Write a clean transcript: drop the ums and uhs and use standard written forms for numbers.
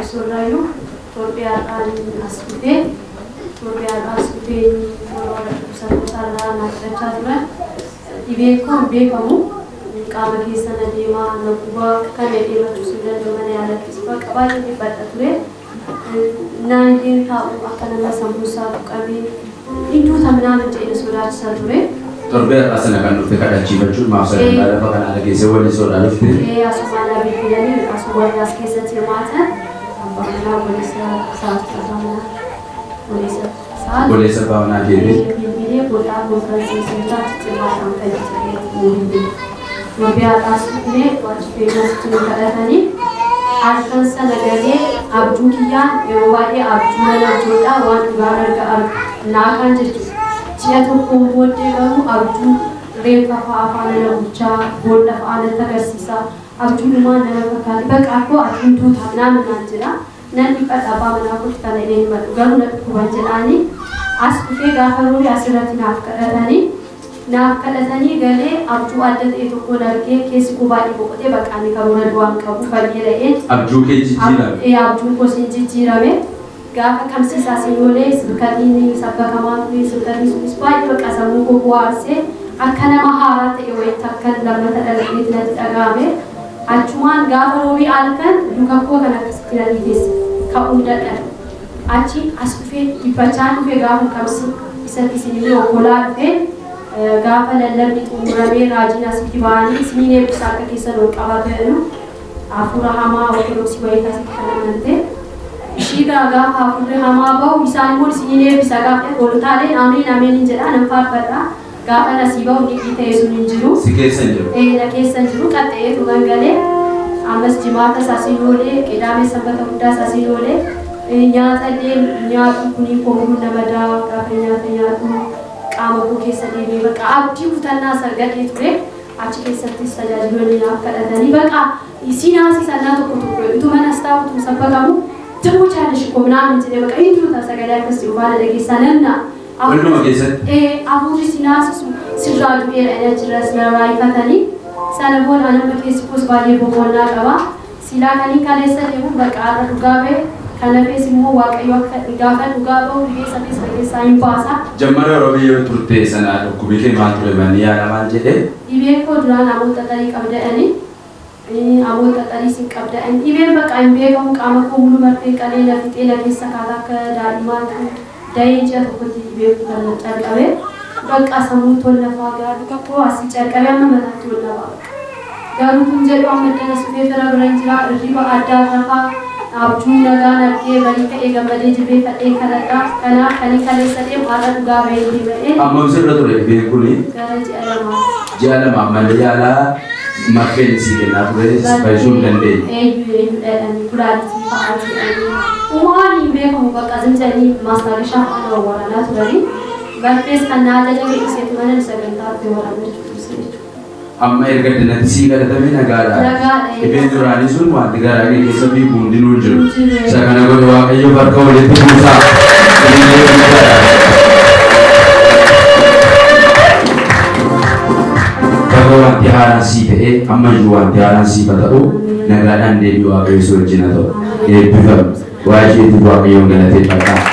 Sorayu, Torbiakan Asute, Torbiakan Asute, Sarana, Nakachatra, Ibeko, Bekamu, Kamaki Sanadima, Nokuba, Kanadi, Sudan, Domania, Kabali, Batatwe, 19 Akanama Sambusa, Kabi, into Tamana, Surat Sature. Torbiar asalkan untuk kaji baju masa yang ada pakan ada kisah wali soal alif ni. Asumana bikinani, asumana kisah cermata, apakah boleh saat pertama, boleh sebab nak jadi. Ini bukan sisa cermata sampai jadi. Torbiar asumni, wajib cerita tadi. Asal sanagari abjukian, ewadi abjuna jodoh, wan barar ke nakan jadi. Jika tu kumpul dengan abju reka apa uca bola apa tergersisa abju rumah dengan kali bag aku abju tu thana menanjira nanti pada apa menaku kita ini garu nak kubanjirani as kufe gaharu asirati nak kerani gale abju adat itu konar ke kesi kubani bokote bakani karuna doang kabu kalian abju ke jijira abju ko sinjira me Gak akan sisa sinole sebekat ini sabda kamatri sebekat ini supaya berkasa muku kuasa akan maharat ewe takkan dalam mata dalam ini tidak agame acuman gafarowi alkan duka ku akan kesekian ini kau undatkan aci asufin dibacakan ke gafar kamsi bisa di sini okolar ke gafar dalam itu umrame rajin asibani sini ne bisa ke kisah lokal beru afurahama waktu siwai kasih kanan nanti Shika gaffa fude hama bau misal mul sini bisa gaffa goltale amin amin injera nampak pada gaffa nasiba unik kita Yesus injiru sikit senjuru nak senjuru kate tuan gale amas jemaat sasinole kedame sambat udah sasinole nyata dia nyata kuni pohon namada gaffa nyata tu kamu kisah ini baka abdi utana sargat itu aci kisah saja jualnya nak kada tadi baka isi nasi sana tu kutu itu mana tahu tu sampai kamu Temu cara syukurna menjadi baka itu tak segala keserupan lagi sanana. Belum lagi sen. Aku di sini siraju era jelas merawai fatani. Sana pun anak berkes pus balik bukanlah kawa. Silakan ikalesa dia pun berkata ugawe. Karena semua wakai igakan ugawe dia sampai sebagai sain bahasa. Jamara Robi itu turte sana kubike mantul mania nama jadi. Ibu ko dulu namun tertarik kepada ini. Abu tadi singkap dan ibu bak ambil kamu kamu kumulu mereka kali lagi lagi sekarang ke dari mana dari jauh ke ibu bukan cakap bak asamu tuh nafaga kapu asih cakap yang mana tuh nafaga garu punjau amat dan sebagai beranjak riba ada nafa abju naga nanti balik ke ega balik jebel ke ega karena kali sedih ada juga beli beli. Amu sudah tuh ibu kuli. Jalan Malayala. Makin sih kena tulis baju dan deh. Kurang sih pak Aji. Umar ini kamu bakal jadi master chef atau orang lain dari. Berpes karena ada jadi iset mana sebentar tu orang itu. Amma erga dengan sih kada tapi negara. Ibu turani semua negara ini kesebi bundi nunjuk. Sekarang aku doa kayu berkau itu musa. Wanti haran si pe amma juwan tiharan si patau nagaran de dua kayu surjina to e bifam wajib dua kayu ngana te pata